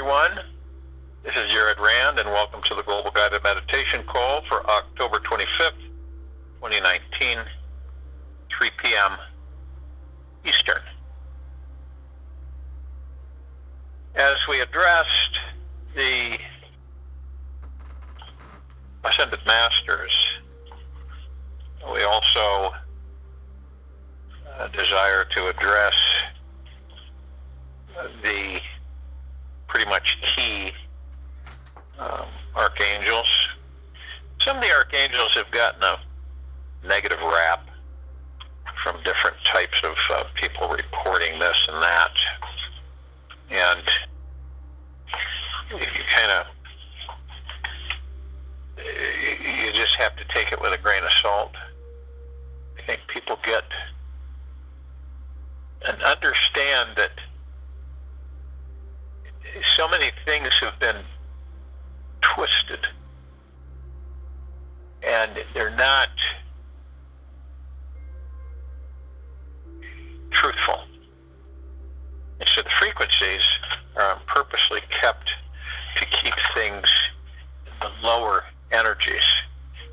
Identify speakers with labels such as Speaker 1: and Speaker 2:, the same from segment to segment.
Speaker 1: everyone. This is Jared Rand, and welcome to the Global Guided Meditation Call for October 25th, 2019, 3 p.m. Eastern. As we addressed the Ascended Masters, we also desire to address the pretty much key Archangels. Some of the Archangels have gotten a negative rap from different types of people reporting this and that. And you just have to take it with a grain of salt. I think people get and understand that so many things have been twisted, and they're not truthful. And so the frequencies are purposely kept to keep things in the lower energies.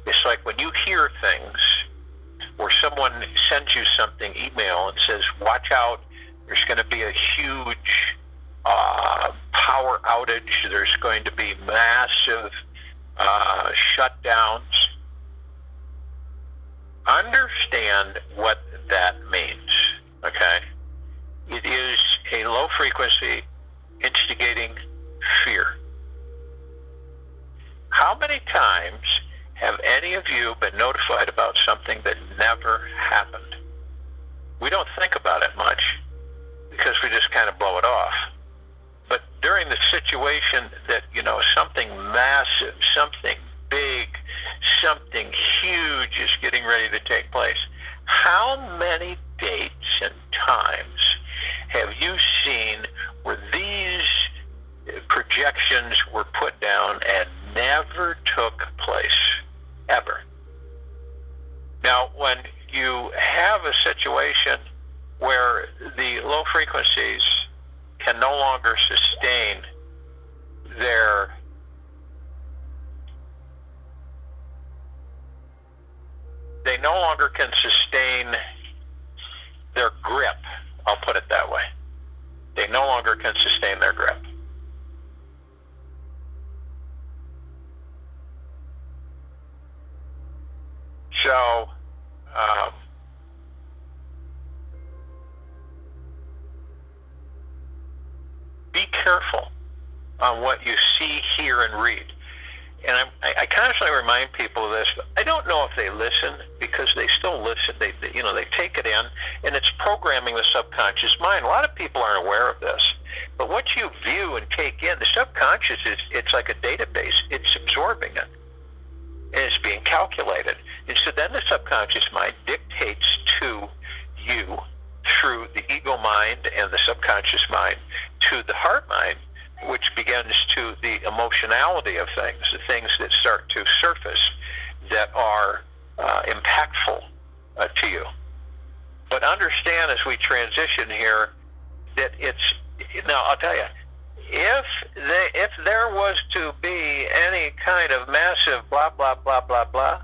Speaker 1: It's like when you hear things, or someone sends you something, email, and says, watch out, there's going to be a huge power outage, there's going to be massive shutdowns. Understand what that means, okay? It is a low frequency instigating fear. How many times have any of you been notified about something that never happened? We don't think about it much because we just kind of blow it off. But during the situation that, something massive, something big, something huge is getting ready to take place, how many dates and times have you seen where these projections were put down and never took place, ever? Now, when you have a situation where the low frequencies can no longer sustain they no longer can sustain their grip, I'll put it that way. They no longer can sustain their grip. So, be careful on what you see, hear, and read. And I constantly remind people of this. I don't know if they listen, because they still listen. They take it in, and it's programming the subconscious mind. A lot of people aren't aware of this. But what you view and take in, the subconscious it's like a database. It's absorbing it, and it's being calculated. And so then the subconscious mind dictates to you through the ego mind and the subconscious mind to the heart mind, which begins to the emotionality of things, the things that start to surface that are impactful to you. But understand as we transition here that now I'll tell you, if there was to be any kind of massive blah, blah, blah, blah, blah,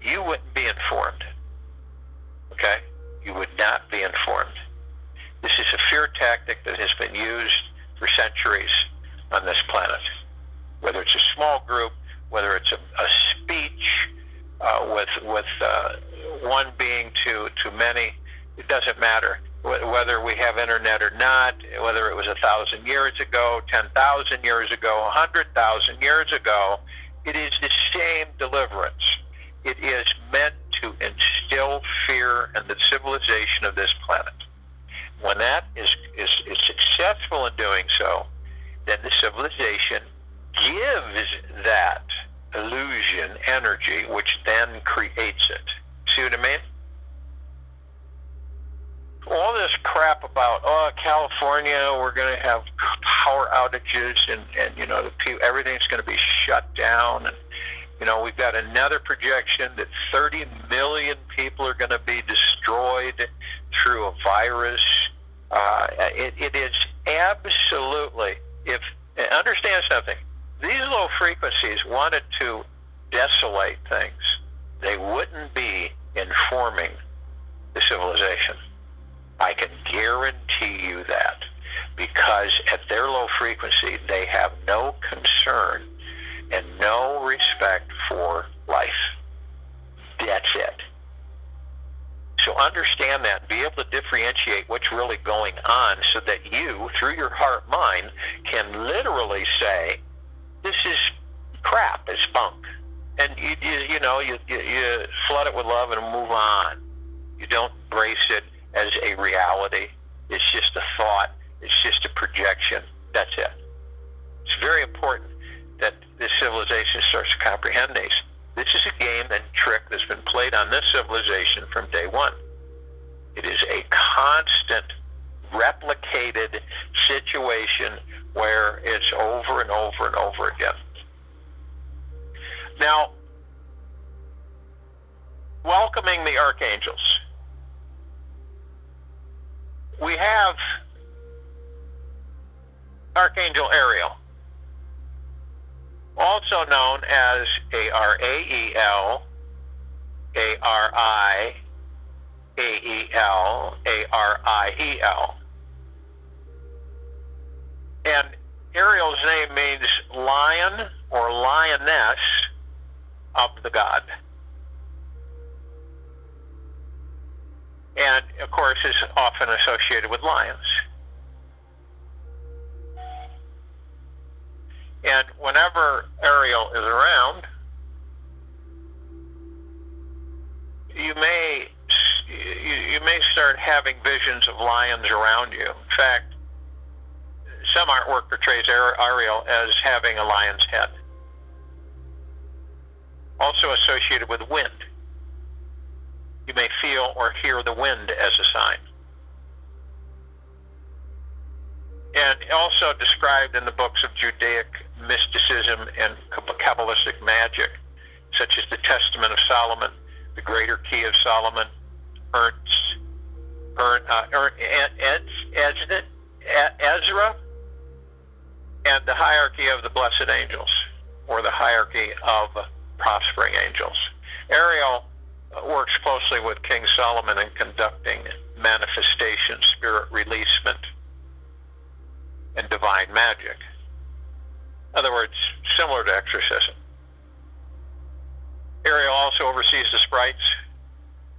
Speaker 1: you wouldn't be informed, okay? You would not be informed. This is a fear tactic that has been used for centuries on this planet. Whether it's a small group, whether it's a speech with one being to many, it doesn't matter. Whether we have internet or not, whether it was 1,000 years ago, 10,000 years ago, 100,000 years ago, it is the same deliverance. It is meant to instill fear in the civilization of this planet. When that is successful in doing so, then the civilization gives that illusion energy, which then creates it. See what I mean? All this crap about, California, we're going to have power outages, and everything's going to be shut down, and we've got another projection that 30 million people are going to be destroyed through a virus. It is absolutely if understand something, these low frequencies wanted to desolate things, they wouldn't be informing the civilization. I can guarantee you that, because at their low frequency, they have no concern and no respect for life. That's it. So understand that and be able to differentiate what's really going on so that you, through your heart-mind, can literally say, this is crap, it's bunk. And you flood it with love and move on. You don't embrace it as a reality. It's just a thought. It's just a projection. That's it. It's very important that this civilization starts to comprehend these. This is a game and trick that's been played on this civilization from day one. It is a constant, replicated situation where it's over and over and over again. Now, welcoming the Archangels. We have Archangel Ariel, also known as Arael, Ariael, Ariel. And Ariel's name means lion or lioness of the god. And, of course, is often associated with lions. And whenever Ariel is around, you may start having visions of lions around you. In fact, some artwork portrays Ariel as having a lion's head. Also associated with wind. You may feel or hear the wind as a sign. And also described in the books of Judaic mysticism and Kabbalistic magic, such as the Testament of Solomon, the Greater Key of Solomon, Ezra, and the hierarchy of the blessed angels, or the hierarchy of prospering angels. Ariel works closely with King Solomon in conducting manifestation, spirit releasement, and divine magic. In other words, similar to exorcism. Ariel also oversees the sprites,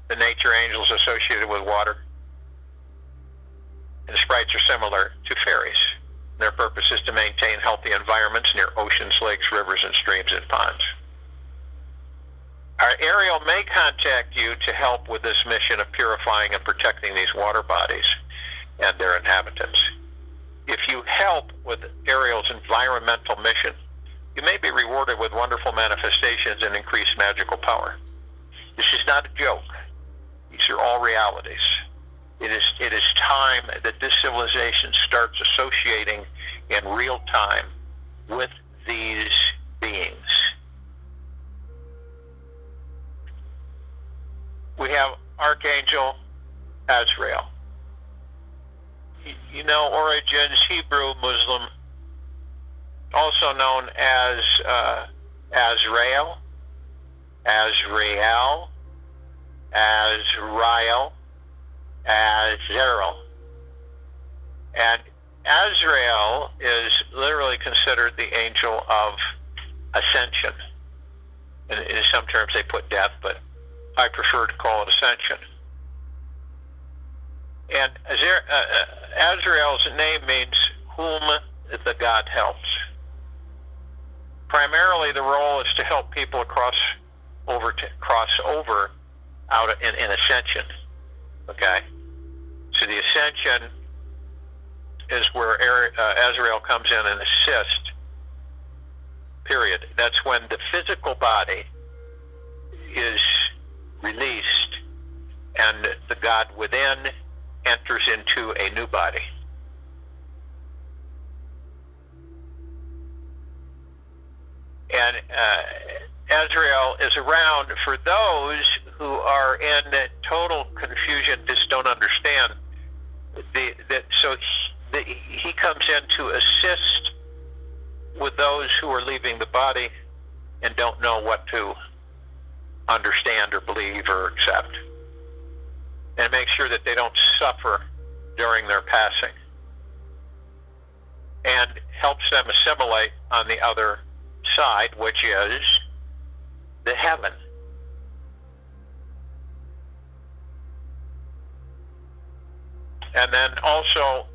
Speaker 1: the nature angels associated with water. And the sprites are similar to fairies. Their purpose is to maintain healthy environments near oceans, lakes, rivers, and streams and ponds. Our Ariel may contact you to help with this mission of purifying and protecting these water bodies and their inhabitants. If you help with Ariel's environmental mission, you may be rewarded with wonderful manifestations and increased magical power. This is not a joke. These are all realities. It is time that this civilization starts associating in real time with these beings. We have Archangel Azrael. You know, origins, Hebrew, Muslim, also known as Azrael, Azrael, Azrael, Azrael. And Azrael is literally considered the angel of ascension. In some terms they put death, but I prefer to call it ascension. And Azrael's name means whom the God helps. Primarily the role is to help people cross over out in ascension. Okay? So the ascension is where Azrael comes in and assists. Period. That's when the physical body is released and the God within enters into a new body. And Azrael is around for those who are in total confusion, just don't understand. He comes in to assist with those who are leaving the body and don't know what to understand or believe or accept, and make sure that they don't suffer during their passing, and helps them assimilate on the other side, which is the heaven. And then also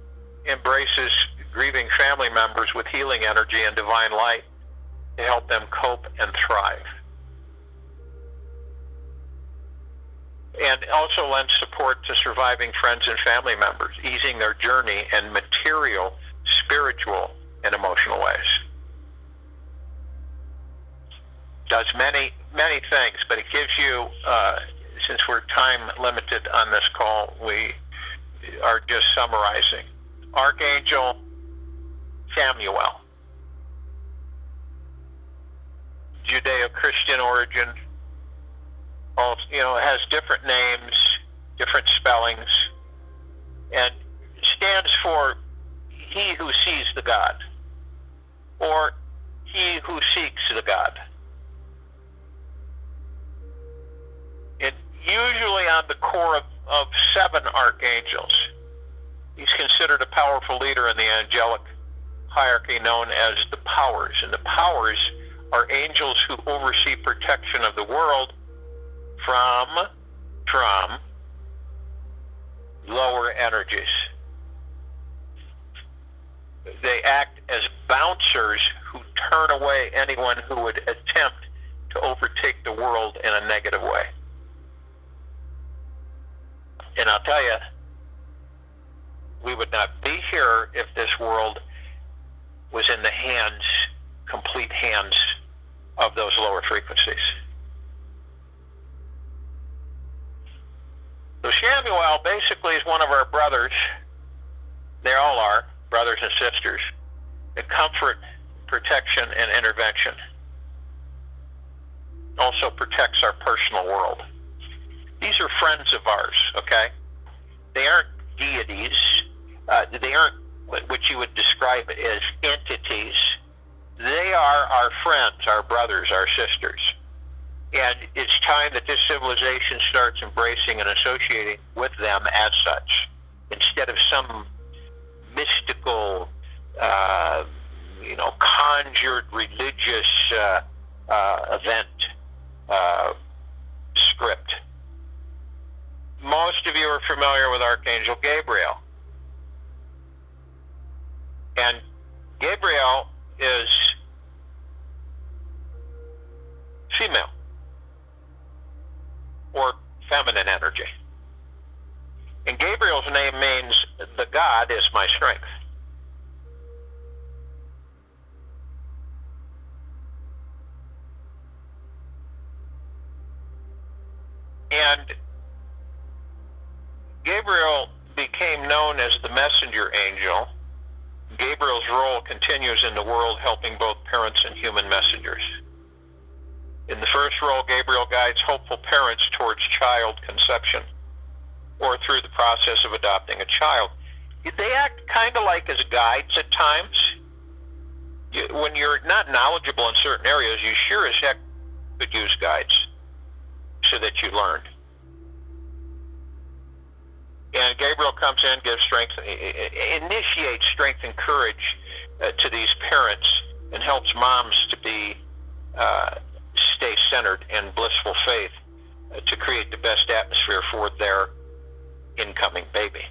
Speaker 1: embraces grieving family members with healing energy and divine light to help them cope and thrive. And also lends support to surviving friends and family members, easing their journey in material, spiritual, and emotional ways. Does many, many things, but it gives you, since we're time limited on this call, we are just summarizing. Archangel Samuel, Judeo-Christian origin, also, has different names, different spellings, and stands for he who sees the God, or he who seeks the God. And usually on the core of 7 archangels. He's considered a powerful leader in the angelic hierarchy known as the powers. And the powers are angels who oversee protection of the world from lower energies. They act as bouncers who turn away anyone who would attempt to overtake the world in a negative way. And I'll tell you, we would not be here if this world was in the hands, complete hands of those lower frequencies. So Samuel basically is one of our brothers. They all are brothers and sisters. The comfort, protection, and intervention. Also protects our personal world. These are friends of ours, okay? They aren't deities. They aren't what you would describe as entities. They are our friends, our brothers, our sisters. And it's time that this civilization starts embracing and associating with them as such, instead of some mystical, conjured religious event script. Most of you are familiar with Archangel Gabriel. And Gabriel is female, or feminine energy. And Gabriel's name means the God is my strength. And Gabriel became known as the messenger angel. Gabriel's role continues in the world, helping both parents and human messengers. In the first role, Gabriel guides hopeful parents towards child conception, or through the process of adopting a child. They act kind of like as guides at times. When you're not knowledgeable in certain areas, you sure as heck could use guides so that you learn. And Gabriel comes in, gives strength, initiates strength and courage to these parents, and helps moms to be stay centered in blissful faith to create the best atmosphere for their incoming baby.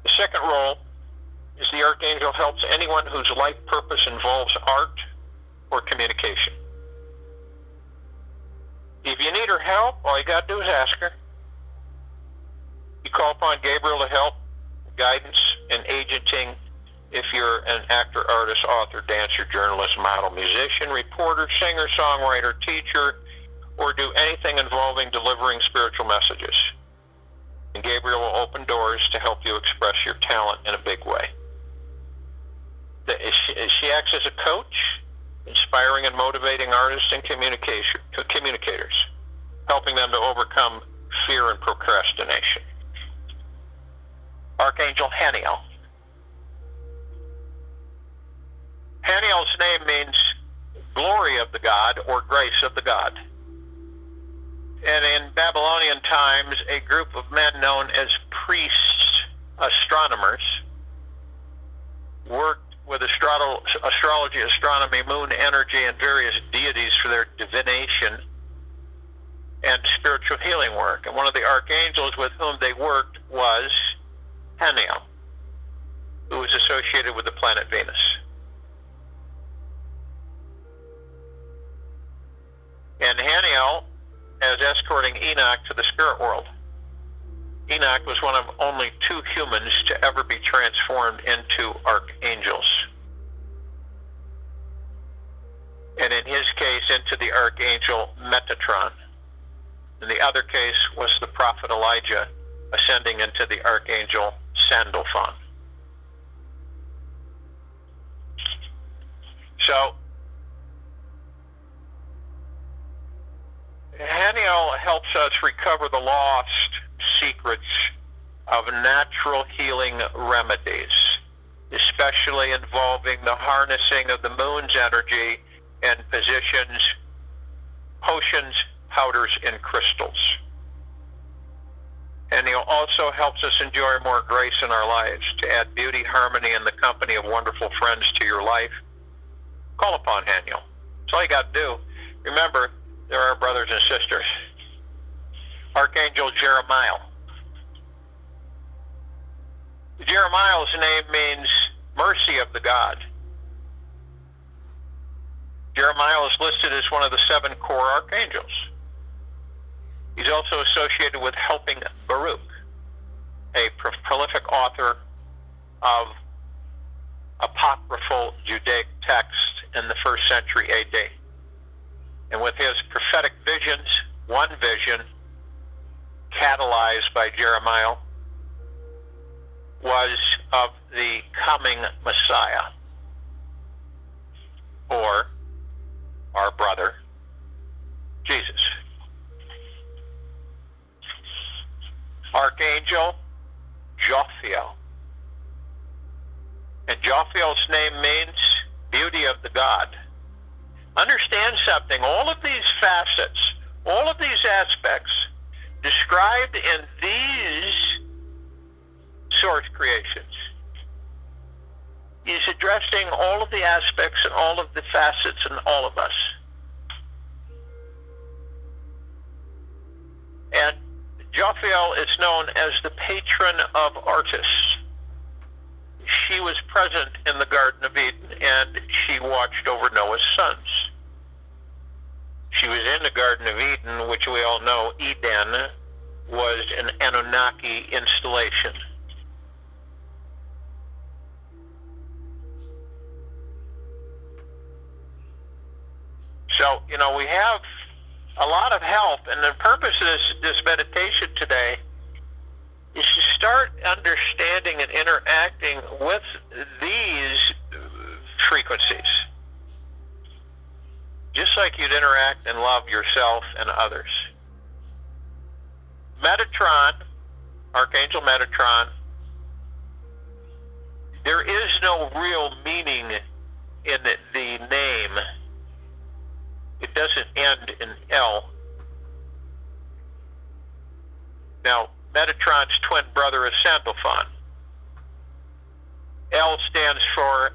Speaker 1: The second role is the Archangel helps anyone whose life purpose involves art or communication. If you need her help, all you got to do is ask her. You call upon Gabriel to help, guidance, and agenting if you're an actor, artist, author, dancer, journalist, model, musician, reporter, singer, songwriter, teacher, or do anything involving delivering spiritual messages. And Gabriel will open doors to help you express your talent in a big way. She acts as a coach, inspiring and motivating artists and communicators, helping them to overcome fear and procrastination. Archangel Haniel. Haniel God or grace of the God. And in Babylonian times, a group of men known as priests, astronomers, worked with astrology, astronomy, moon energy, and various deities for their divination and spiritual healing work. And one of the archangels with whom they worked was Haniel, who was associated with the planet Venus. And Haniel as escorting Enoch to the spirit world. Enoch was one of only 2 humans to ever be transformed into archangels. And in his case, into the archangel Metatron. In the other case was the prophet Elijah ascending into the archangel Sandalphon. So, Haniel helps us recover the lost secrets of natural healing remedies, especially involving the harnessing of the moon's energy and positions, potions, powders, and crystals. Haniel also helps us enjoy more grace in our lives, to add beauty, harmony, and the company of wonderful friends to your life. Call upon Haniel. That's all you got to do. Remember, there are brothers and sisters. Archangel Jeremiah. Jeremiah's name means mercy of the God. Jeremiah is listed as one of the 7 core archangels. He's also associated with helping Baruch, a prolific author of apocryphal Judaic texts in the 1st century AD. And with his prophetic visions, one vision catalyzed by Jeremiah was of the coming Messiah, or our brother, Jesus. Archangel Jophiel. And Jophiel's name means beauty of the God. Understand something, all of these facets, all of these aspects described in these source creations is addressing all of the aspects and all of the facets in all of us. And Jophiel is known as the patron of artists. She was present in the Garden of Eden, and she watched over Noah's sons. She was in the Garden of Eden, which we all know Eden was an Anunnaki installation. So, you know, we have a lot of help, and the purpose of this meditation today is to start understanding and interacting with these frequencies, just like you'd interact and love yourself and others. Metatron, Archangel Metatron, there is no real meaning in the name. It doesn't end in L. Now, Metatron's twin brother is Sandalphon. L stands for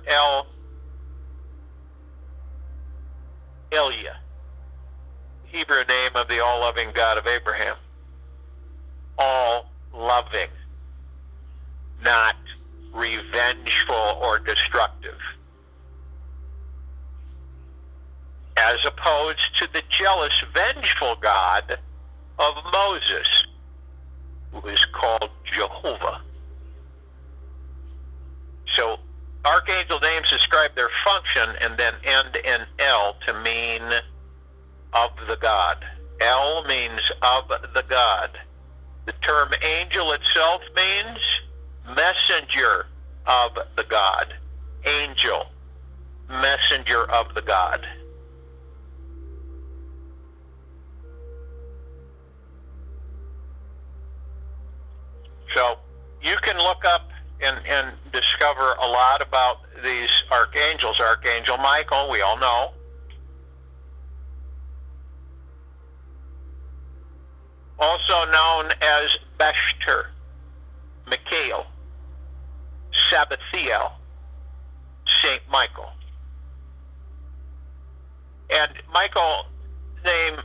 Speaker 1: Elia, Hebrew name of the all-loving God of Abraham. All-loving, not revengeful or destructive. As opposed to the jealous, vengeful God of Moses, who is called Jehovah. So, archangel names describe their function and then end in L to mean of the God. L means of the God. The term angel itself means messenger of the God. Angel, messenger of the God. So you can look up and discover a lot about these archangels. Archangel Michael, we all know. also known as Beshter, Michael, Sabbathiel, Saint Michael. And Michael's name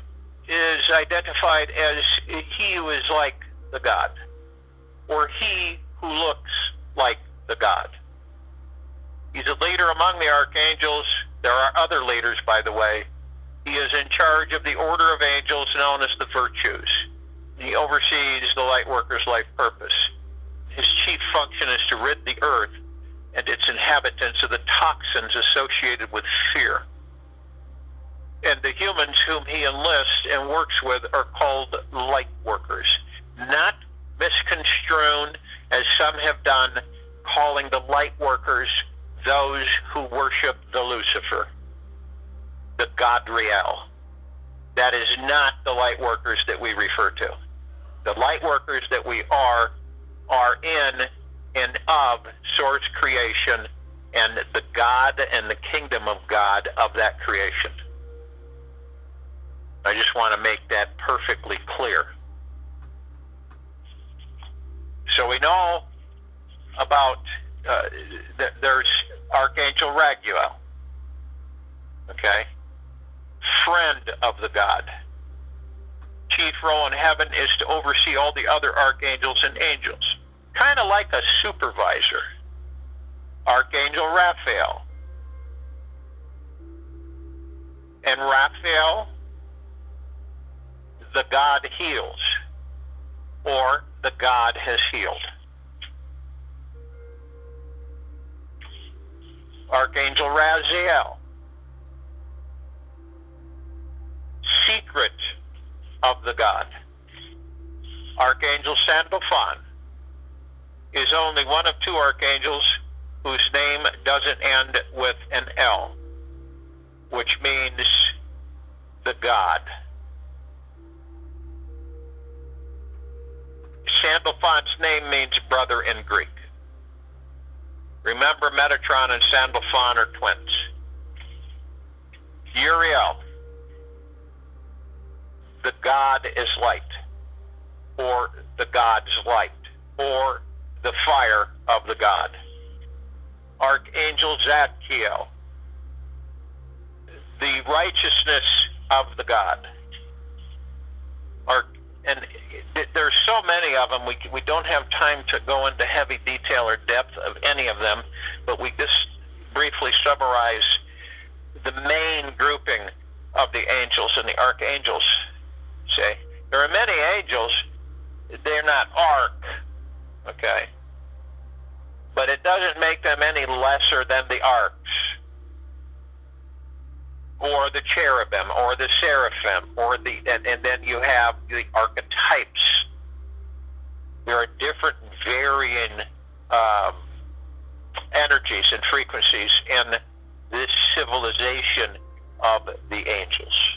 Speaker 1: is identified as he who is like the God, or he who looks like the God. He's a leader among the archangels. There are other leaders, by the way. He is in charge of the order of angels known as the virtues. He oversees the Lightworkers' life purpose. His chief function is to rid the earth and its inhabitants of the toxins associated with fear. And the humans whom he enlists and works with are called Lightworkers, not misconstrued as some have done, calling the Lightworkers those who worship the Lucifer, the God Real. That is not the Lightworkers that we refer to. The Lightworkers that we are in and of source creation and the God and the kingdom of God of that creation. I just want to make that perfectly clear. So we know about, there's Archangel Raguel, okay? Friend of the God. Chief role in heaven is to oversee all the other archangels and angels, kind of like a supervisor. Archangel Raphael. And Raphael, the God heals, or the God has healed. Archangel Raziel, secret of the God. Archangel Sandalphon is only one of two archangels whose name doesn't end with an L, which means the God. Sandalphon's name means brother in Greek. Remember, Metatron and Sandalphon are twins. Uriel, the God is light, or the God's light, or the fire of the God. Archangel Zadkiel, the righteousness of the God. And there's so many of them, we don't have time to go into heavy detail or depth of any of them, but we just briefly summarize the main grouping of the angels and the archangels. Say, there are many angels, they're not arc, okay? But it doesn't make them any lesser than the arcs, or the cherubim, or the seraphim, or and then you have the archetypes. There are different varying energies and frequencies in this civilization of the angels.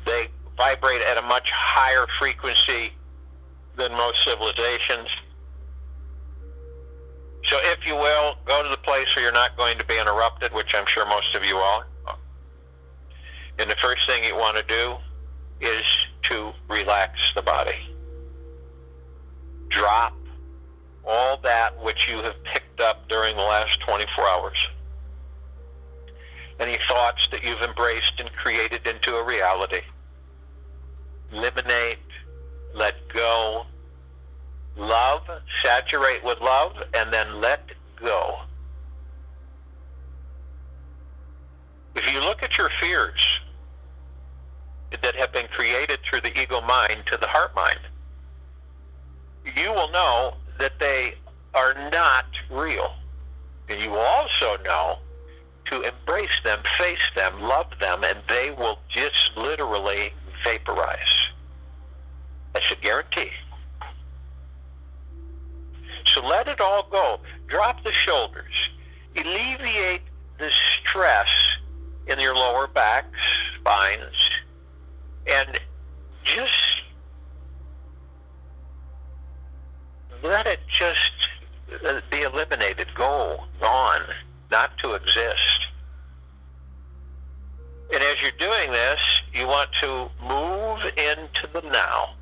Speaker 1: They vibrate at a much higher frequency than most civilizations. So if you will, go to the place where you're not going to be interrupted, which I'm sure most of you are. And the first thing you want to do is to relax the body. Drop all that which you have picked up during the last 24 hours. Any thoughts that you've embraced and created into a reality. Eliminate, let go. Love, saturate with love, and then let go. If you look at your fears that have been created through the ego mind to the heart mind, you will know that they are not real. And you will also know to embrace them, face them, love them, and they will just literally vaporize. That's a guarantee. So let it all go. Drop the shoulders. Alleviate the stress in your lower backs, spines, and just let it just be eliminated, gone, not to exist. And as you're doing this, you want to move into the now.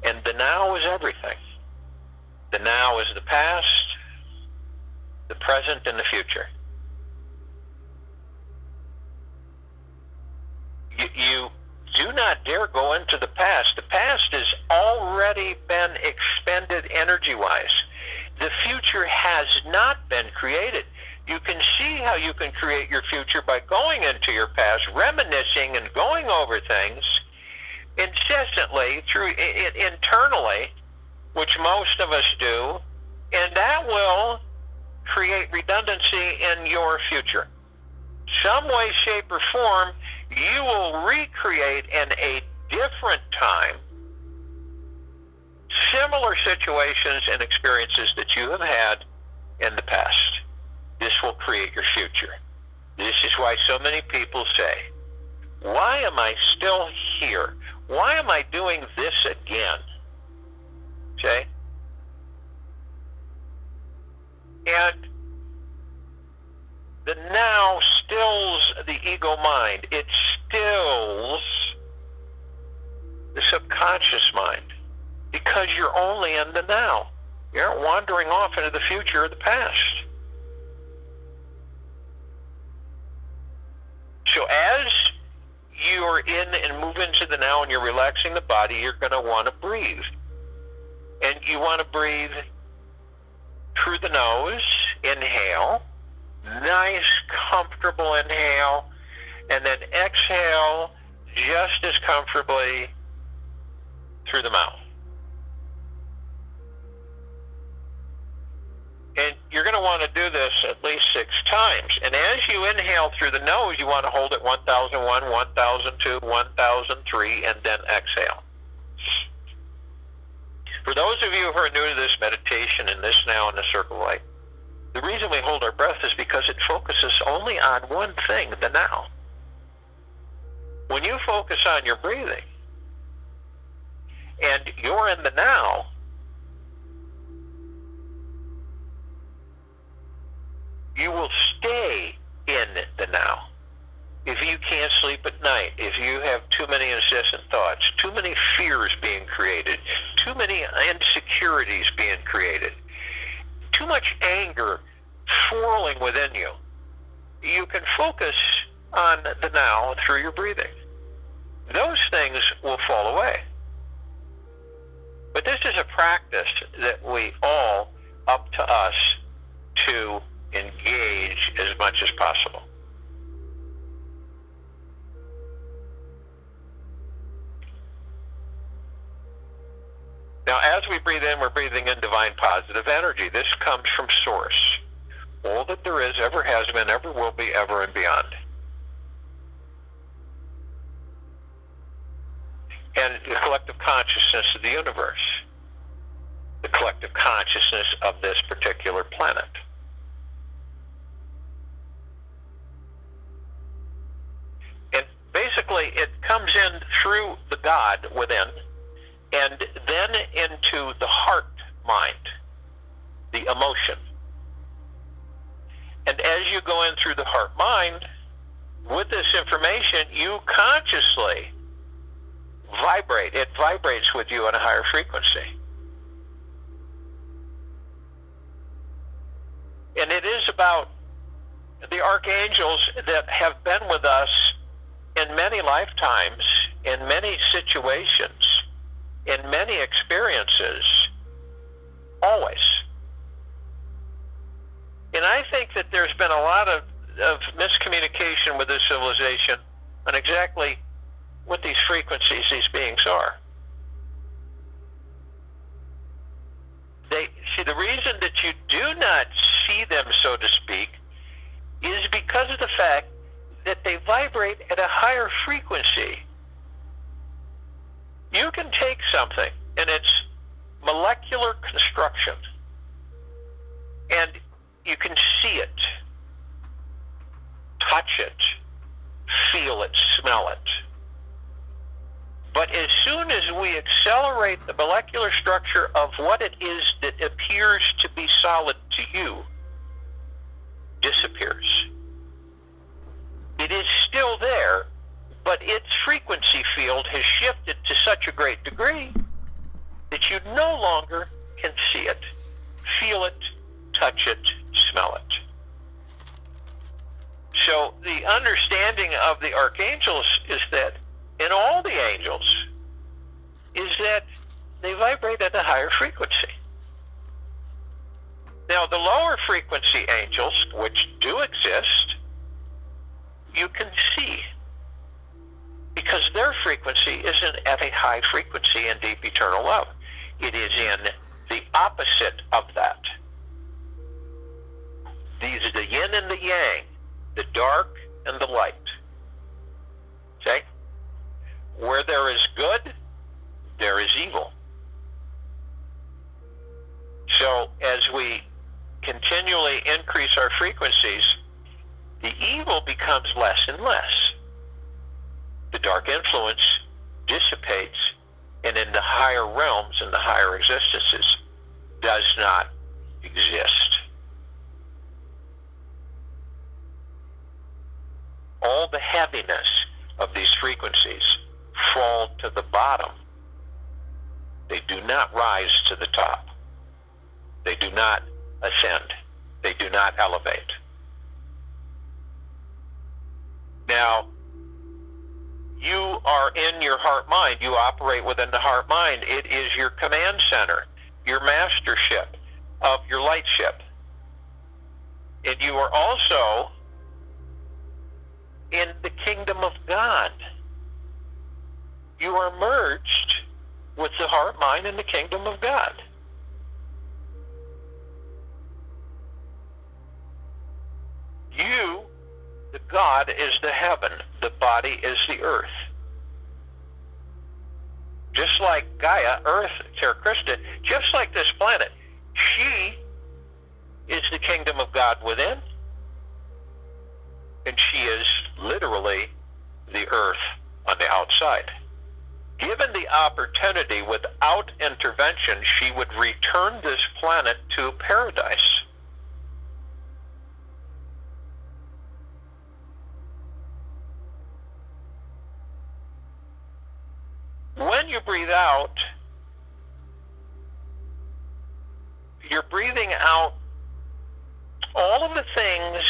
Speaker 1: And the now is everything. The now is the past, the present, and the future. You do not dare go into the past. The past has already been expended energy-wise. The future has not been created. You can see how you can create your future by going into your past, reminiscing and going over things incessantly internally, which most of us do, and that will create redundancy in your future. Some way, shape, or form, you will recreate in a different time similar situations and experiences that you have had in the past. This will create your future. This is why so many people say, why am I still here? Why am I doing this again? Okay? And the now stills the ego mind. It stills the subconscious mind because you're only in the now. You aren't wandering off into the future or the past. So as you're in and move into the now and you're relaxing the body, you're going to want to breathe. And you want to breathe through the nose, inhale, nice, comfortable inhale, and then exhale just as comfortably through the mouth. And you're going to want to do this at least 6 times. And as you inhale through the nose, you want to hold it 1001, 1002, 1003, and then exhale. For those of you who are new to this meditation and this now in the circle of light, the reason we hold our breath is because it focuses only on one thing, the now. When you focus on your breathing and you're in the now, you will stay in the now. If you can't sleep at night, if you have too many incessant thoughts, too many fears being created, too many insecurities being created, too much anger swirling within you, you can focus on the now through your breathing. Those things will fall away. But this is a practice that we all, up to us, to engage as much as possible. Now, as we breathe in, we're breathing in divine positive energy. This comes from Source. All that there is, ever has been, ever will be, ever and beyond. And the collective consciousness of the universe. The collective consciousness of this particular planet. And basically, it comes in through the God within, and then into the heart mind, the emotion. And as you go in through the heart mind, with this information, you consciously vibrate. It vibrates with you on a higher frequency. And it is about the archangels that have been with us in many lifetimes, in many situations, in many experiences, always. And I think that there's been a lot of miscommunication with this civilization on exactly what these frequencies, these beings are. See, the reason that you do not see them, so to speak, is because of the fact that they vibrate at a higher frequency. You can take something in its molecular construction, and you can see it, touch it, feel it, smell it. But as soon as we accelerate the molecular structure of what it is that appears to be solid to you, disappears. It is still there, but its frequency field has shifted to such a great degree that you no longer can see it, feel it, touch it, smell it. So the understanding of the archangels is that, in all the angels, is that they vibrate at a higher frequency. Now, the lower frequency angels, which do exist, you can see, because their frequency isn't at a high frequency in deep eternal love. It is in the opposite of that. These are the yin and the yang, the dark and the light. Okay? Where there is good, there is evil. So as we continually increase our frequencies, the evil becomes less and less. The dark influence dissipates, and in the higher realms and the higher existences does not exist. All the heaviness of these frequencies fall to the bottom. They do not rise to the top. They do not ascend. They do not elevate. Now, you are in your heart-mind. You operate within the heart-mind. It is your command center, your mastership of your lightship. And you are also in the kingdom of God. You are merged with the heart-mind in the kingdom of God. You, the God, is the heaven. The body is the earth. Just like Gaia, Earth, Terra Christa, just like this planet, she is the kingdom of God within, and she is literally the earth on the outside. Given the opportunity, without intervention, she would return this planet to paradise. When you breathe out, you're breathing out all of the things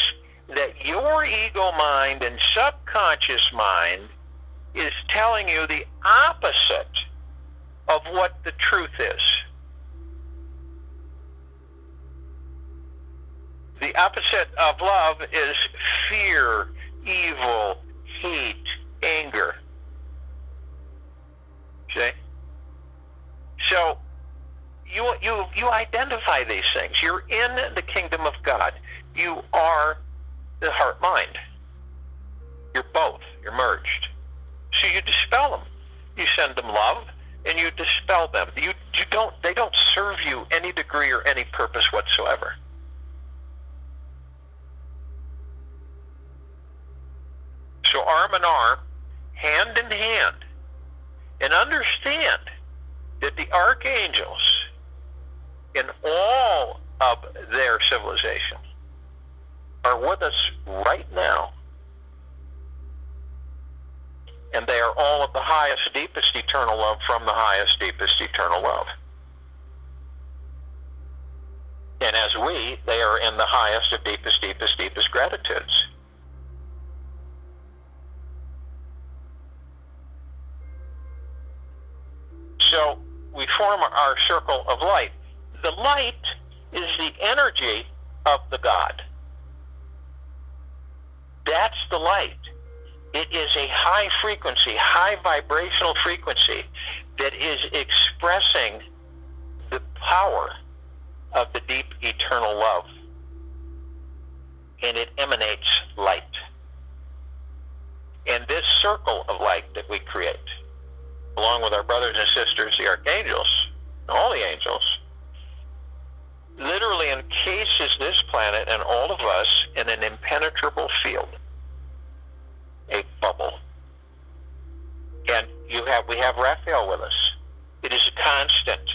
Speaker 1: that your ego mind and subconscious mind is telling you the opposite of what the truth is. The opposite of love is fear, evil, hate, anger. Okay? So you identify these things. You're in the kingdom of God. You are the heart-mind. You're both. You're merged. So you dispel them. You send them love, and you dispel them. They don't serve you any degree or any purpose whatsoever. So arm in arm, hand in hand, and understand that the archangels in all of their civilization are with us right now. And they are all of the highest, deepest eternal love from the highest, deepest eternal love. And as they are in the highest of deepest, deepest, deepest gratitudes. So we form our circle of light. The light is the energy of the God. That's the light. It is a high frequency, high vibrational frequency that is expressing the power of the deep eternal love. And it emanates light. And this circle of light that we create, along with our brothers and sisters, the archangels, all the angels, literally encases this planet and all of us in an impenetrable field, a bubble. And we have Raphael with us. It is a constant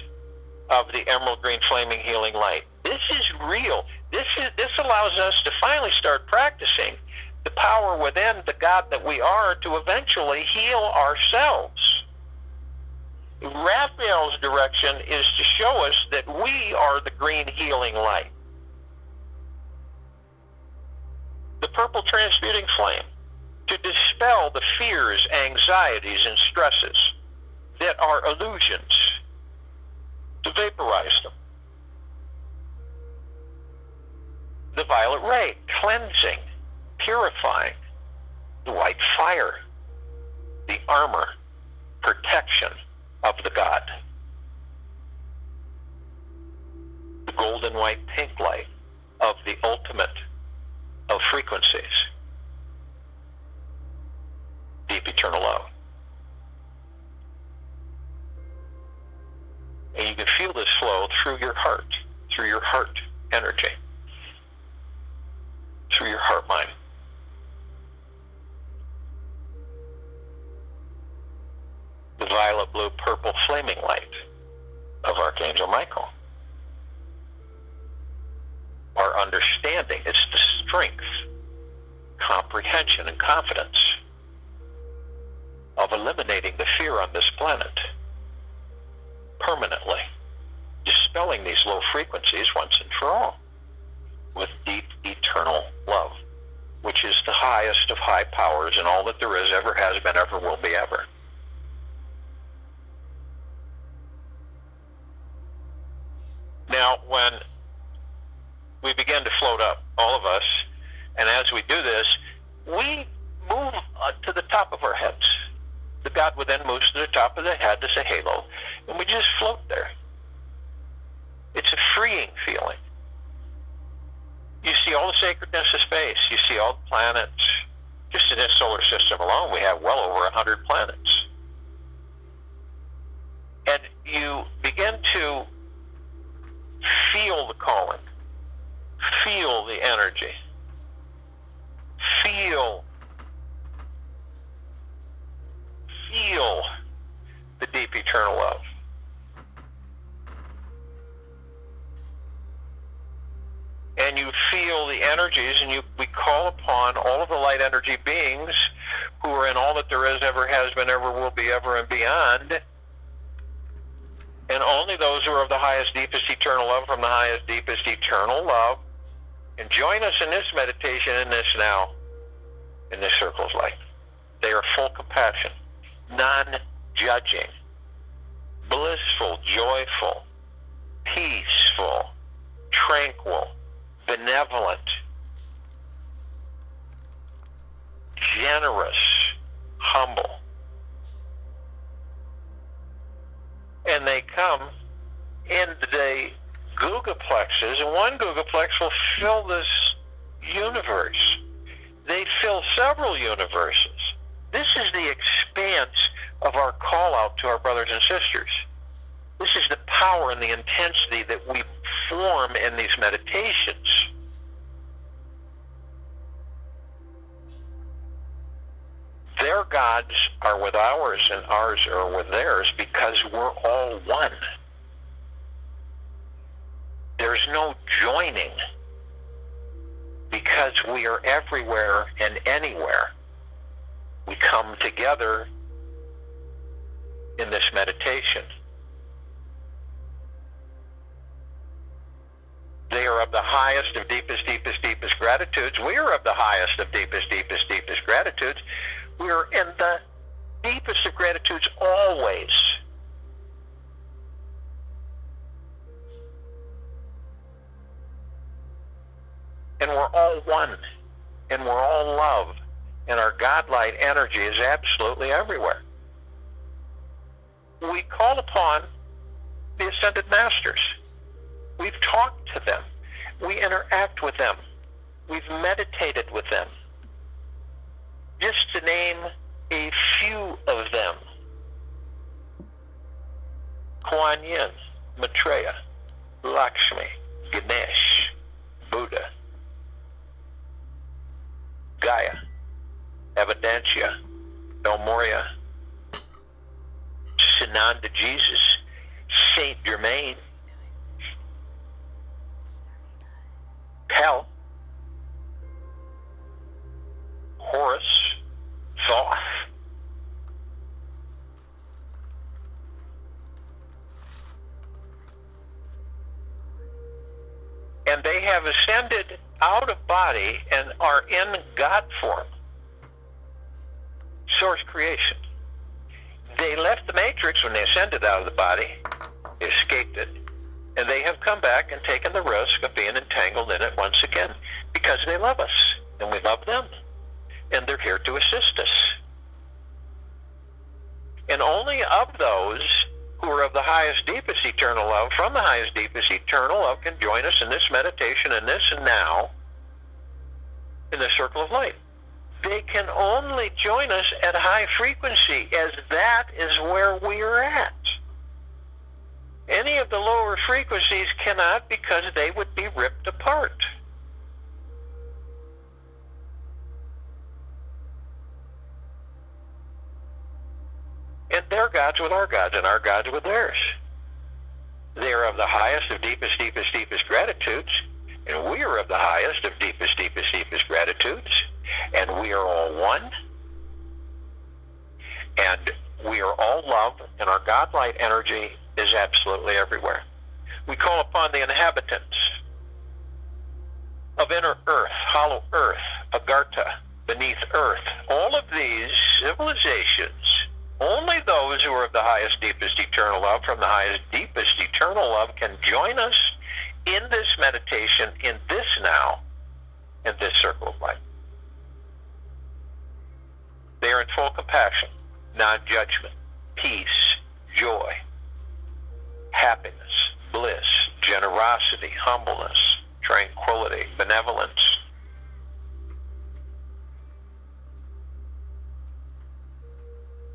Speaker 1: of the emerald green flaming healing light. This is real. This allows us to finally start practicing the power within the God that we are to eventually heal ourselves. Raphael's direction is to show us that we are the green healing light. The purple transmuting flame, to dispel the fears, anxieties, and stresses that are illusions, to vaporize them. The violet ray, cleansing, purifying. The white fire, the armor, protection of the God. The golden white pink light of the ultimate of frequencies. Deep eternal love. And you can feel this flow through your heart energy, through your heart mind. The violet, blue, purple flaming light of Archangel Michael. Our understanding, it's the strength, comprehension, and confidence of eliminating the fear on this planet permanently, dispelling these low frequencies once and for all with deep eternal love, which is the highest of high powers and all that there is, ever has been, ever will be, ever. Now, when we begin to float up, all of us, and as we do this, we move to the top of our heads. The God within moves to the top of the head as a halo, and we just float there. It's a freeing feeling. You see all the sacredness of space. You see all the planets. Just in this solar system alone, we have well over 100 planets. And you begin to feel the calling. Feel the energy. Feel the deep eternal love. And you feel the energies, and we call upon all of the light energy beings who are in all that there is, ever has been, ever will be, ever and beyond. And only those who are of the highest, deepest eternal love from the highest, deepest eternal love. And join us in this meditation, in this now, in this circle's light. They are full compassion, non-judging, blissful, joyful, peaceful, tranquil, benevolent, generous, humble. And they come in the Gugaplexes, and one Gugaplex will fill this universe. They fill several universes. This is the expanse of our call out to our brothers and sisters. This is the power and the intensity that we form in these meditations. Their gods are with ours and ours are with theirs because we're all one. There's no joining because we are everywhere and anywhere. We come together in this meditation. They are of the highest of deepest, deepest, deepest gratitudes. We are of the highest of deepest, deepest, deepest gratitudes. We are in the deepest of gratitudes always. And we're all one. And we're all love. And our God-light energy is absolutely everywhere. We call upon the Ascended Masters. We've talked to them. We interact with them. We've meditated with them. Just to name a few of them: Kuan Yin, Maitreya, Lakshmi, Ganesh, Buddha, Gaia, Evidentia, El Moria, Sananda Jesus, Saint Germain, Hell, and they have ascended out of body and are in God form. Source creation. They left the matrix when they ascended out of the body, escaped it, and they have come back and taken the risk of being entangled in it once again because they love us and we love them, and they're here to assist us. And only of those who are of the highest, deepest eternal love, from the highest, deepest eternal love, can join us in this meditation, in this and now, in the circle of light. They can only join us at high frequency, as that is where we are at. Any of the lower frequencies cannot, because they would be ripped apart. And they're gods with our gods, and our gods with theirs. They are of the highest of deepest, deepest, deepest gratitudes, and we are of the highest of deepest, deepest, deepest gratitudes, and we are all one, and we are all love, and our God light energy is absolutely everywhere. We call upon the inhabitants of inner earth, hollow earth, Agartha, beneath earth, all of these civilizations. Only those who are of the highest, deepest, eternal love, from the highest, deepest, eternal love, can join us in this meditation, in this now, in this circle of light. They are in full compassion, non-judgment, peace, joy, happiness, bliss, generosity, humbleness, tranquility, benevolence.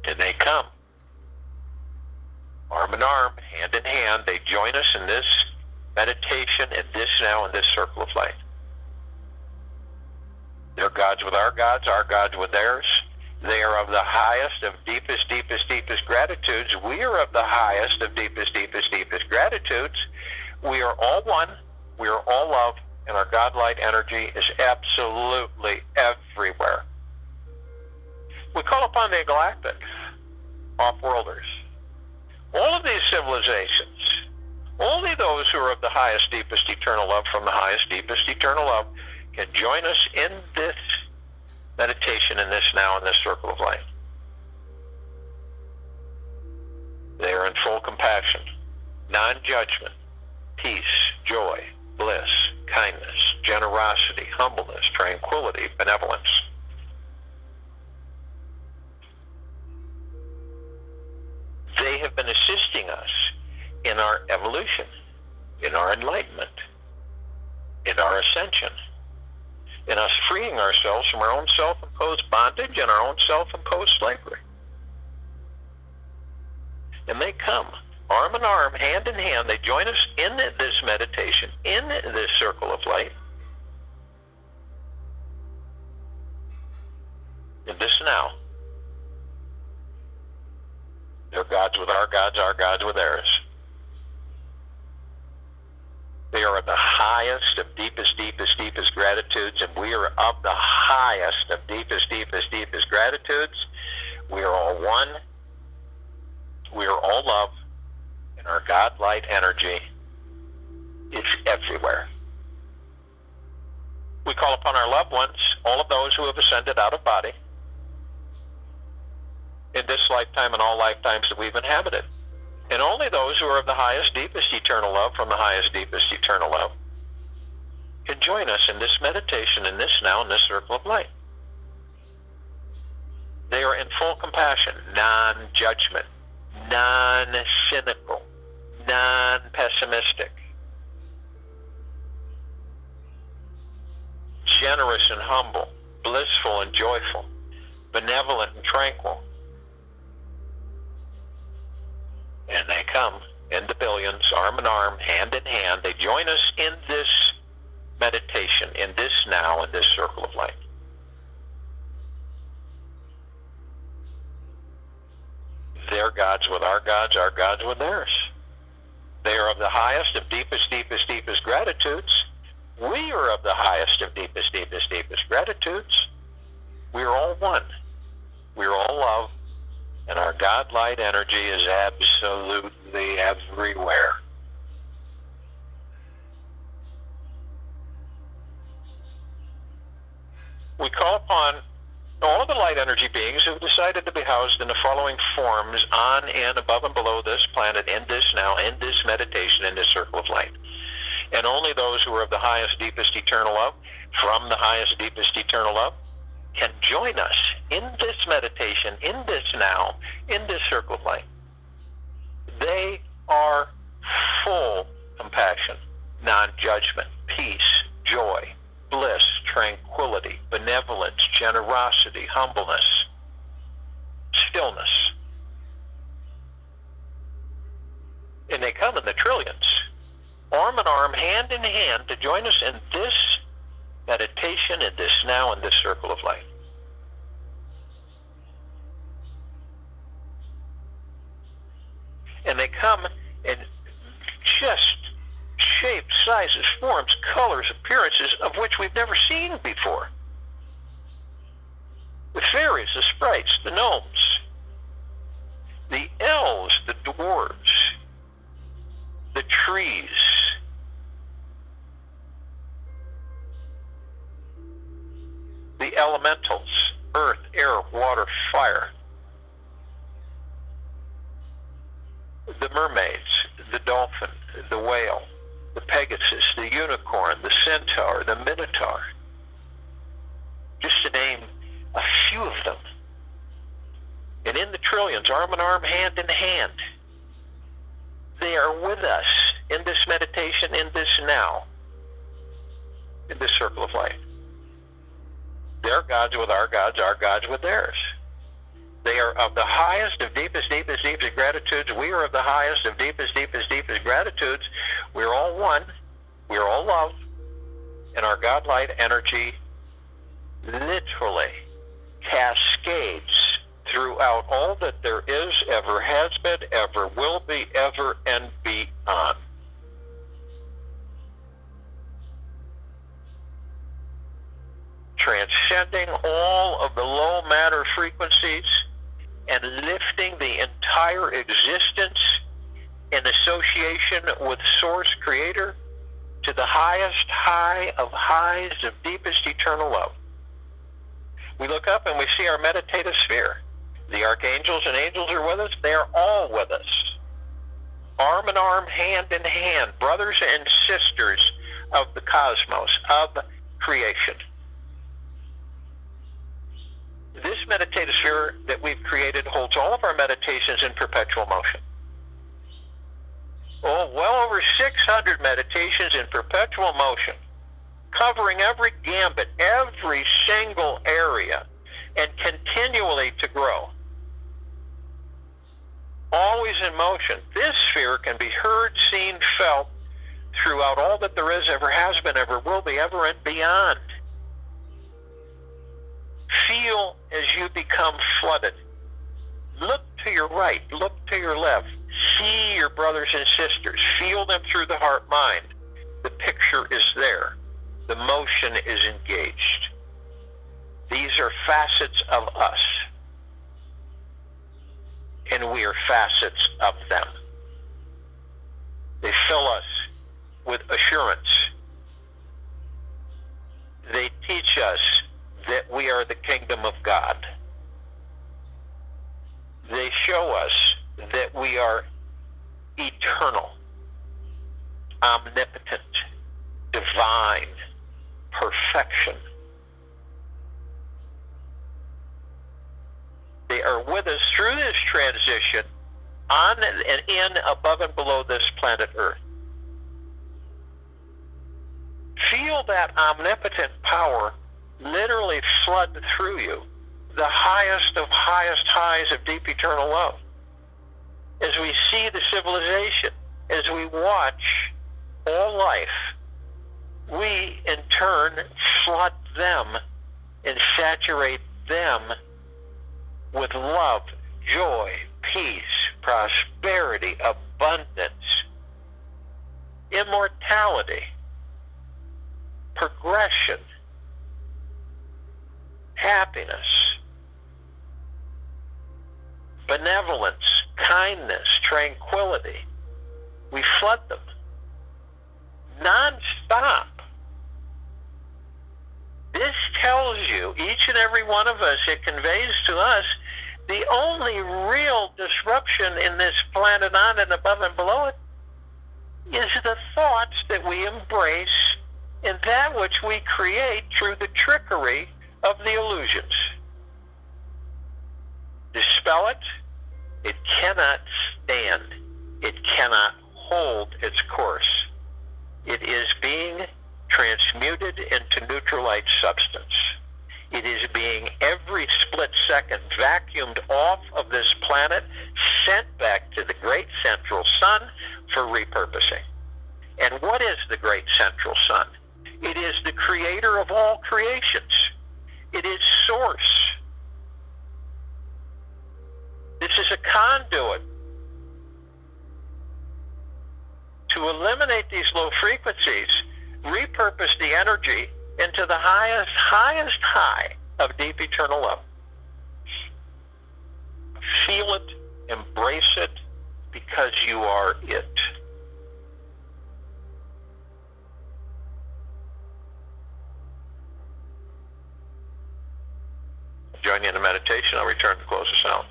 Speaker 1: And they come, arm in arm, hand in hand. They join us in this meditation, in this now, in this circle of light. They're gods with our gods with theirs. They are of the highest of deepest, deepest, deepest gratitudes. We are of the highest of deepest, deepest, deepest gratitudes. We are all one. We are all love, and our God light energy is absolutely everywhere. We call upon the galactic off-worlders. All of these civilizations, only those who are of the highest, deepest, eternal love, from the highest, deepest, eternal love, can join us in this meditation, in this now, in this circle of light. They are in full compassion, non-judgment, peace, joy, bliss, kindness, generosity, humbleness, tranquility, benevolence. They have been assisting us in our evolution, in our enlightenment, in our ascension, in us freeing ourselves from our own self-imposed bondage and our own self-imposed slavery. And they come, arm in arm, hand in hand. They join us in this meditation, in this circle of light, in this now. They're gods with our gods with theirs. They are of the highest of deepest, deepest, deepest gratitudes, and we are of the highest of deepest, deepest, deepest gratitudes. We are all one. We are all love, and our God light energy is everywhere. We call upon our loved ones, all of those who have ascended out of body, in this lifetime and all lifetimes that we've inhabited. And only those who are of the highest, deepest, eternal love, from the highest, deepest, eternal love, can join us in this meditation, in this now, in this circle of light. They are in full compassion, non-judgment, non-cynical, non-pessimistic, generous and humble, blissful and joyful, benevolent and tranquil. And they come in the billions, arm in arm, hand in hand. They join us in this meditation, in this now, in this circle of light. They're gods with our gods with theirs. They are of the highest of deepest, deepest, deepest gratitudes. We are of the highest of deepest, deepest, deepest gratitudes. We are all one. We are all love. And our God light energy is absolutely everywhere. we call upon all of the light energy beings who have decided to be housed in the following forms on and above and below this planet, in this now, in this meditation, in this circle of light. And only those who are of the highest, deepest, eternal love, from the highest, deepest, eternal love, can join us in this meditation, in this now, in this circle of light. They are full compassion, non-judgment, peace, joy, bliss, tranquility, benevolence, generosity, humbleness, stillness. And they come in the trillions, arm in arm, hand in hand, to join us in this meditation, in this now, in this circle of light. And they come in just shapes, sizes, forms, colors, appearances of which we've never seen before. The fairies, the sprites, the gnomes, the elves, the dwarves, the trees, the elementals, earth, air, water, fire, the mermaids, the dolphin, the whale, the pegasus, the unicorn, the centaur, the minotaur, just to name a few of them. And in the trillions, arm in arm, hand in hand, they are with us in this meditation, in this now, in this circle of light. Their gods with our gods with theirs. They are of the highest, of deepest, deepest, deepest gratitudes. We are of the highest, of deepest, deepest, deepest gratitudes. We're all one. We're all love. And our God light energy literally cascades throughout all that there is, ever has been, ever will be, ever and beyond. Transcending all of the low matter frequencies and lifting the entire existence in association with Source Creator to the highest high of highs of deepest eternal love. We look up and we see our meditative sphere. The archangels and angels are with us. They are all with us. Arm in arm, hand in hand, brothers and sisters of the cosmos, of creation. This meditative sphere that we've created holds all of our meditations in perpetual motion. Oh, well over 600 meditations in perpetual motion, covering every gambit, every single area, and continually to grow. Always in motion. This sphere can be heard, seen, felt throughout all that there is, ever has been, ever will be, ever and beyond. Feel as you become flooded. Look to your right, look to your left. See your brothers and sisters. Feel them through the heart-mind. The picture is there. The motion is engaged. These are facets of us, and we are facets of them. They fill us with assurance. They teach us that we are the kingdom of God. They show us that we are eternal, omnipotent, divine, perfection. They are with us through this transition on and in, above and below this planet Earth. Feel that omnipotent power literally flood through you, the highest of highest highs of deep eternal love. As we see the civilization, as we watch all life, we in turn flood them and saturate them with love, joy, peace, prosperity, abundance, immortality, progression, happiness, benevolence, kindness, tranquility. We flood them non-stop. This tells you, each and every one of us, it conveys to us, the only real disruption in this planet on and above and below it is the thoughts that we embrace and that which we create through the trickery of the illusions. Dispel it, it cannot stand. It cannot hold its course. It is being transmuted into neutralite substance. It is being every split second vacuumed off of this planet, sent back to the great central sun for repurposing. And what is the great central sun? It is the creator of all creations. It is source. This is a conduit to eliminate these low frequencies, repurpose the energy into the highest high of deep eternal love. Feel it, embrace it, because you are it. Join you in the meditation. I'll return to close us out.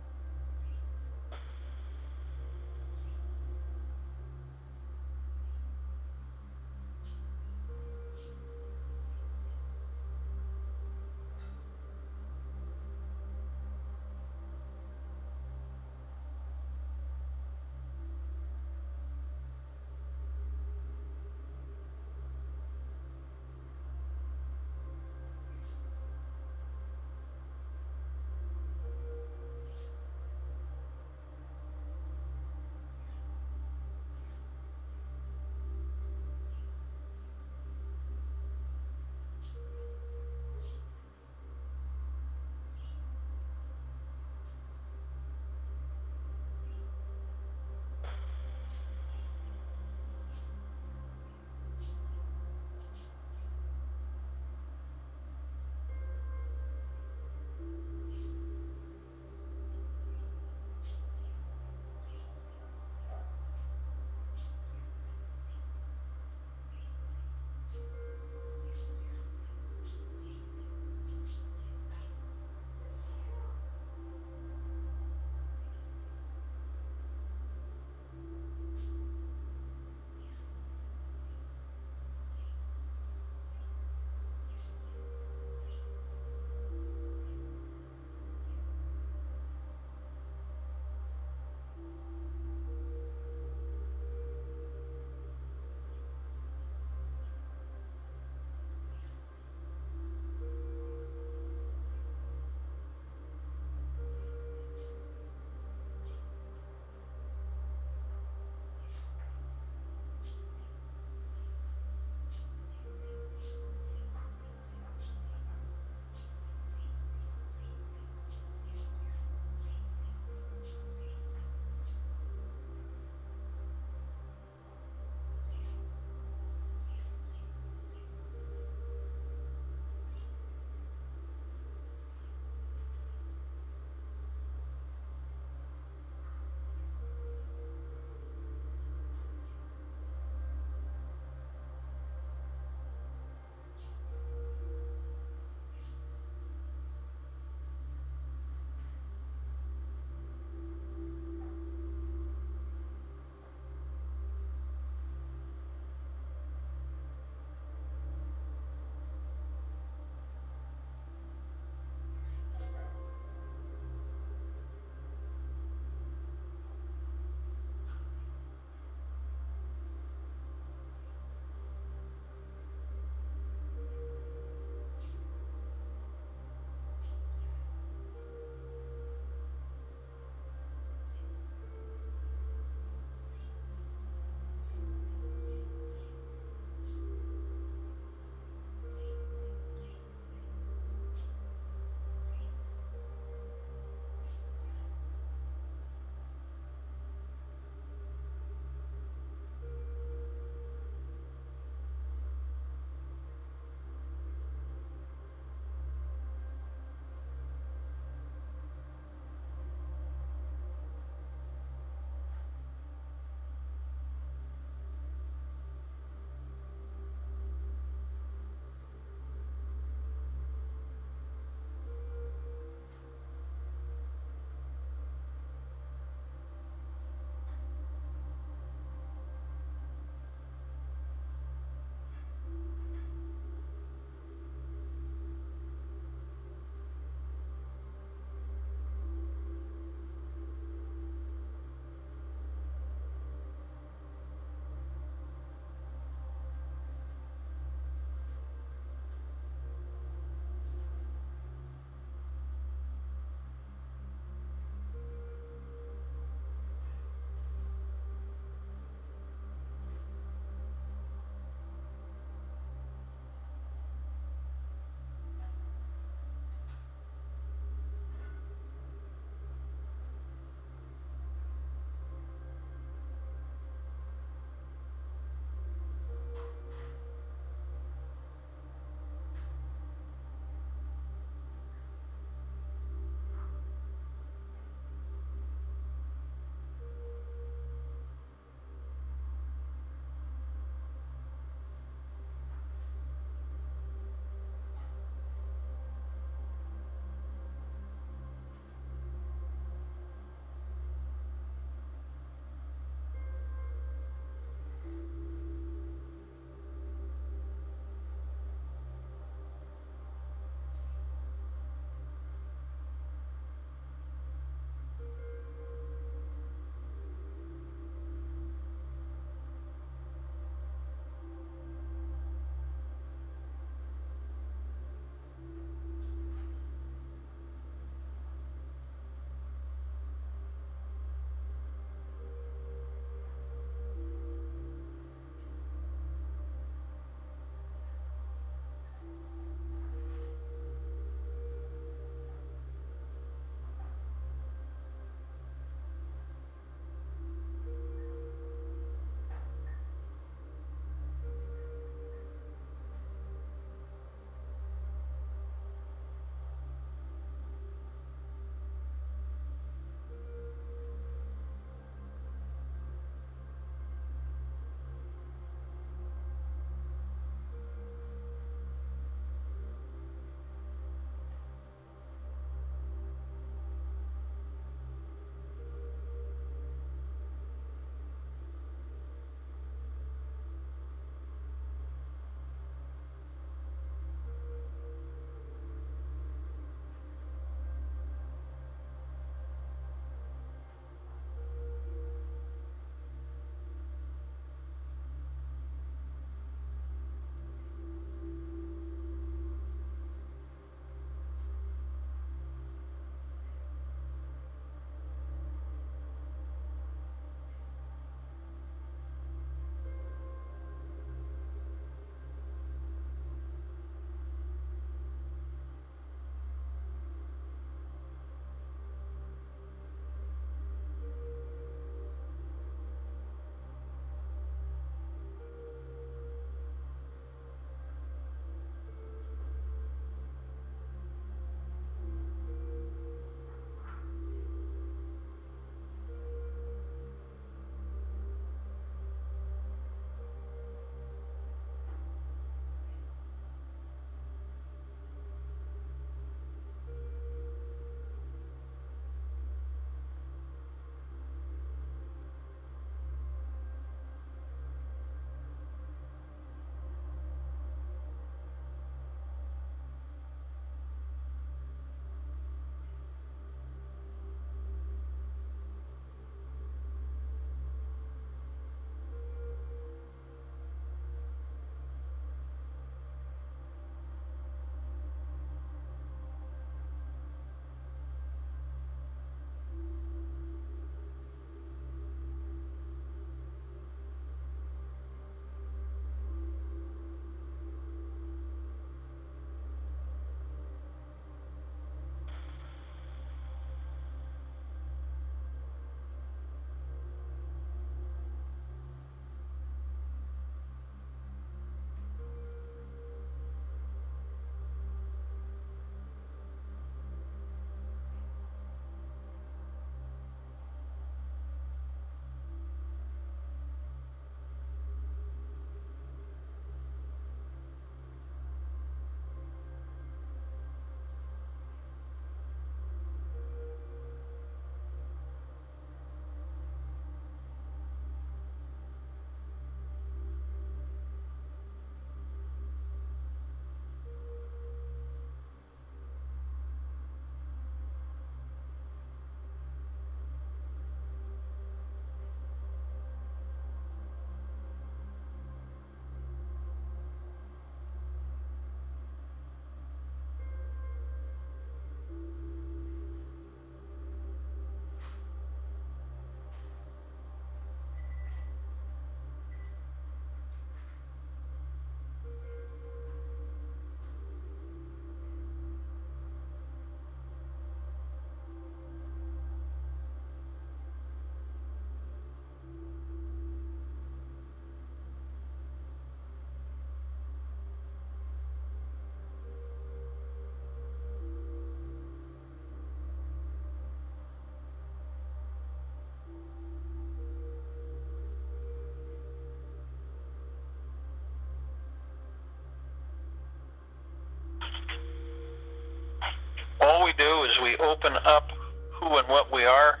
Speaker 1: we open up who and what we are,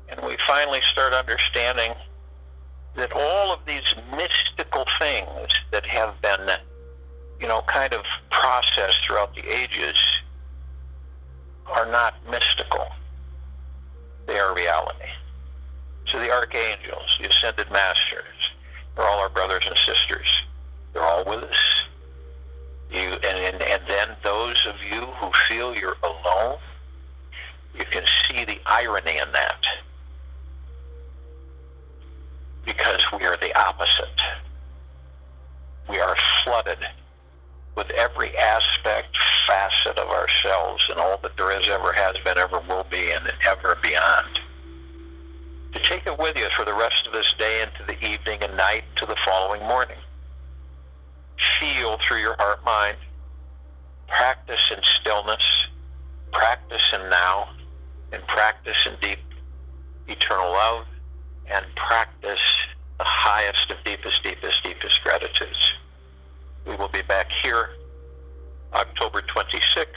Speaker 1: and we finally start understanding that all of these mystical things that have been, kind of processed throughout the ages are not mystical. They are reality. So the Archangels, the Ascended Masters, they're all our brothers and sisters. They're all with us. And then those of you who feel you're alone, you can see the irony in that. Because we are the opposite. We are flooded with every aspect, facet of ourselves and all that there is, ever has been, ever will be, and ever beyond. To take it with you for the rest of this day into the evening and night to the following morning. Feel through your heart mind. Practice in stillness. Practice in now. And practice in deep eternal love. And practice the highest of deepest gratitudes. We will be back here October 26th